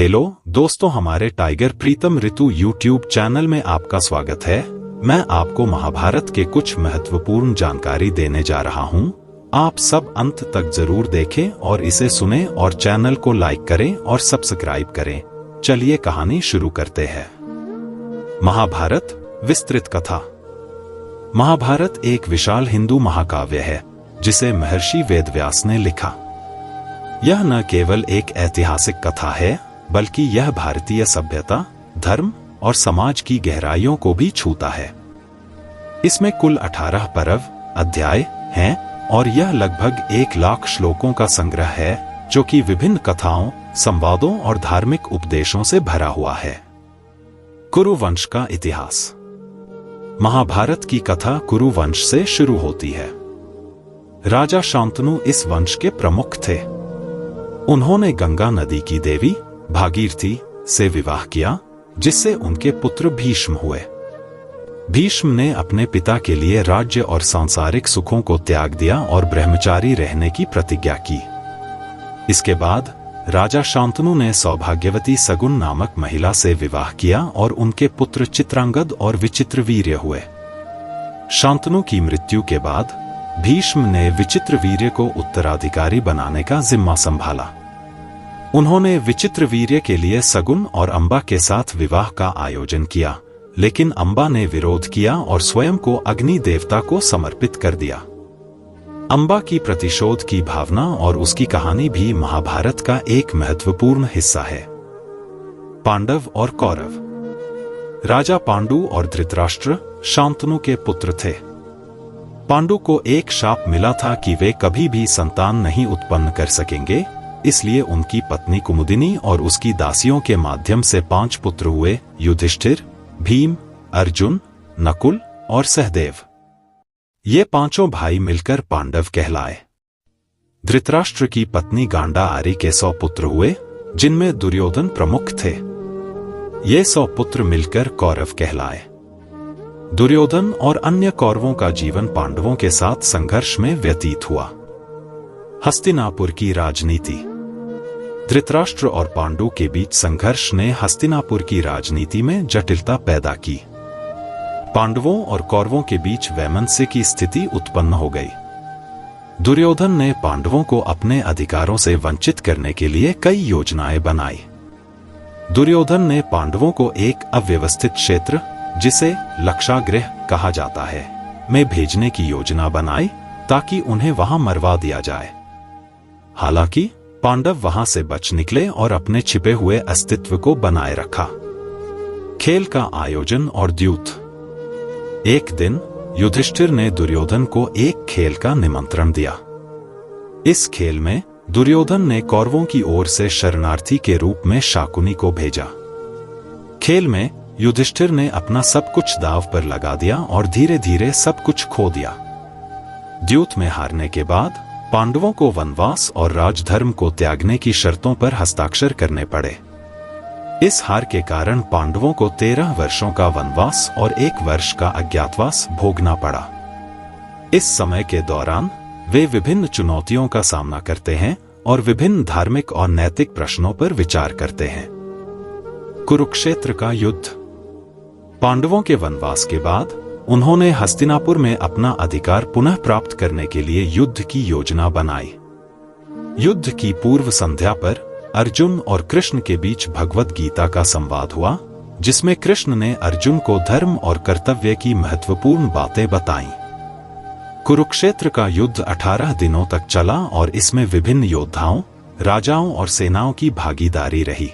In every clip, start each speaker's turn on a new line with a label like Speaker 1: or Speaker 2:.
Speaker 1: Hello दोस्तों, हमारे tiger प्रीतम ऋतु YouTube channel में आपका स्वागत है। मैं आपको महाभारत के कुछ महत्वपूर्ण जानकारी देने जा रहा हूं। आप सब अंत तक जरूर देखें और इसे सुनें और चैनल को लाइक करें और सब्सक्राइब करें। चलिए कहानी शुरू करते हैं। महाभारत विस्तृत कथा। महाभारत एक विशाल हिंदू महाकाव्य है जिसे महर्षि वेदव्यास ने लिखा। यह न केवल एक ऐतिहासिक कथा है बल्कि यह भारतीय सभ्यता, धर्म और समाज की गहराइयों को भी छूता है। इसमें कुल 18 पर्व अध्याय हैं और यह लगभग 1 लाख श्लोकों का संग्रह है जो कि विभिन्न कथाओं, संवादों और धार्मिक उपदेशों से भरा हुआ है। कुरु वंश का इतिहास। महाभारत की कथा कुरु वंश से शुरू होती है। राजा शांतनु इस वंश के प्रमुख थे। उन्होंने गंगा नदी की देवी भागीरथी से विवाह किया, जिससे उनके पुत्र भीष्म हुए। भीष्म ने अपने पिता के लिए राज्य और सांसारिक सुखों को त्याग दिया और ब्रह्मचारी रहने की प्रतिज्ञा की। इसके बाद राजा शांतनु ने सौभाग्यवती सगुन नामक महिला से विवाह किया और उनके पुत्र चित्रांगद और विचित्रवीर्य हुए। शांतनु की मृत्यु के बाद भीष्म ने विचित्रवीर्य को उत्तराधिकारी बनाने का जिम्मा संभाला। उन्होंने विचित्रवीर्य के लिए सगुन और अंबा के साथ विवाह का आयोजन किया, लेकिन अंबा ने विरोध किया और स्वयं को अग्नि देवता को समर्पित कर दिया। अंबा की प्रतिशोध की भावना और उसकी कहानी भी महाभारत का एक महत्वपूर्ण हिस्सा है। पांडव और कौरव। राजा पांडु और धृतराष्ट्र शांतनु के पुत्र थे। पांडु को एक शाप मिला था कि वे कभी भी संतान नहीं उत्पन्न कर सकेंगे, इसलिए उनकी पत्नी कुमुदिनी और उसकी दासियों के माध्यम से 5 पुत्र हुए: युधिष्ठिर, भीम, अर्जुन, नकुल और सहदेव। ये पांचों भाई मिलकर पांडव कहलाए। धृतराष्ट्र की पत्नी गांधारी के 100 पुत्र हुए, जिनमें दुर्योधन प्रमुख थे। ये 100 पुत्र मिलकर कौरव कहलाए। दुर्योधन और अन्य कौरवों का जीवन पांडवों के साथ संघर्ष में व्यतीत हुआ। हस्तिनापुर की राजनीति। धृतराष्ट्र और पांडु के बीच संघर्ष ने हस्तिनापुर की राजनीति में जटिलता पैदा की। पांडवों और कौरवों के बीच वैमनस्य की स्थिति उत्पन्न हो गई। दुर्योधन ने पांडवों को अपने अधिकारों से वंचित करने के लिए कई योजनाएं बनाई। दुर्योधन ने पांडवों को एक अव्यवस्थित क्षेत्र, जिसे लक्षागृह कहा जाता है, में भेजने की योजना बनाई ताकि उन्हें वहां मरवा दिया जाए। हालांकि पांडव वहां से बच निकले और अपने छिपे हुए अस्तित्व को बनाए रखा। खेल का आयोजन और द्यूत। एक दिन युधिष्ठिर ने दुर्योधन को एक खेल का निमंत्रण दिया। इस खेल में दुर्योधन ने कौरवों की ओर से शरणार्थी के रूप में शाकुनी को भेजा। खेल में युधिष्ठिर ने अपना सब कुछ दांव पर लगा दिया और धीरे धीरे सब कुछ खो दिया। द्यूत में हारने के बाद पांडवों को वनवास और राजधर्म को त्यागने की शर्तों पर हस्ताक्षर करने पड़े। इस हार के कारण पांडवों को 13 वर्षों का वनवास और 1 वर्ष का अज्ञातवास भोगना पड़ा। इस समय के दौरान वे विभिन्न चुनौतियों का सामना करते हैं और विभिन्न धार्मिक और नैतिक प्रश्नों पर विचार करते हैं। कुरुक्षेत्र का युद्ध। पांडवों के वनवास के बाद उन्होंने हस्तिनापुर में अपना अधिकार पुनः प्राप्त करने के लिए युद्ध की योजना बनाई। युद्ध की पूर्व संध्या पर अर्जुन और कृष्ण के बीच भगवद गीता का संवाद हुआ, जिसमें कृष्ण ने अर्जुन को धर्म और कर्तव्य की महत्वपूर्ण बातें बताईं। कुरुक्षेत्र का युद्ध 18 दिनों तक चला और इसमें विभिन्न योद्धाओं, राजाओं और सेनाओं की भागीदारी रही।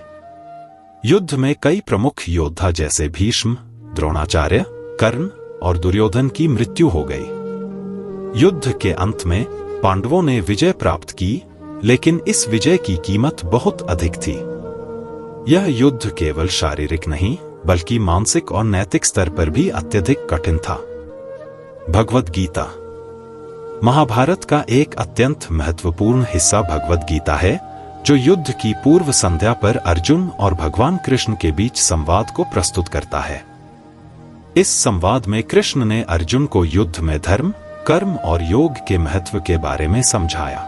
Speaker 1: युद्ध में कई प्रमुख योद्धा जैसे भीष्म, द्रोणाचार्य, कर्ण और दुर्योधन की मृत्यु हो गई। युद्ध के अंत में पांडवों ने विजय प्राप्त की, लेकिन इस विजय की कीमत बहुत अधिक थी। यह युद्ध केवल शारीरिक नहीं बल्कि मानसिक और नैतिक स्तर पर भी अत्यधिक कठिन था। भगवद गीता। महाभारत का एक अत्यंत महत्वपूर्ण हिस्सा भगवद गीता है, जो युद्ध की पूर्व संध्या पर अर्जुन और भगवान कृष्ण के बीच संवाद को प्रस्तुत करता है। इस संवाद में कृष्ण ने अर्जुन को युद्ध में धर्म, कर्म और योग के महत्व के बारे में समझाया।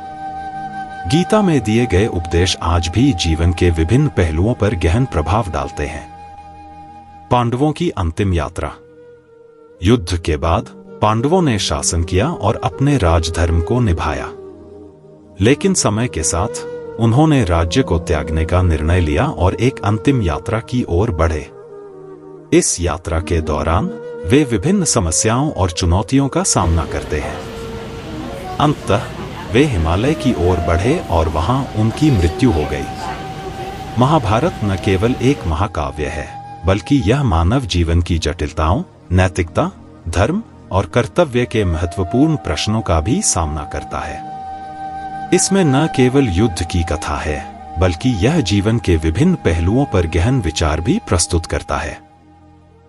Speaker 1: गीता में दिए गए उपदेश आज भी जीवन के विभिन्न पहलुओं पर गहन प्रभाव डालते हैं। पांडवों की अंतिम यात्रा। युद्ध के बाद पांडवों ने शासन किया और अपने राजधर्म को निभाया, लेकिन समय के साथ उन्होंने राज्य को त्यागने का निर्णय लिया और एक अंतिम यात्रा की ओर बढ़े। इस यात्रा के दौरान वे विभिन्न समस्याओं और चुनौतियों का सामना करते हैं। अंततः वे हिमालय की ओर बढ़े और वहां उनकी मृत्यु हो गई। महाभारत न केवल एक महाकाव्य है, बल्कि यह मानव जीवन की जटिलताओं, नैतिकता, धर्म और कर्तव्य के महत्वपूर्ण प्रश्नों का भी सामना करता है। इसमें न केवल युद्ध की कथा है, बल्कि यह जीवन के विभिन्न पहलुओं पर गहन विचार भी प्रस्तुत करता है।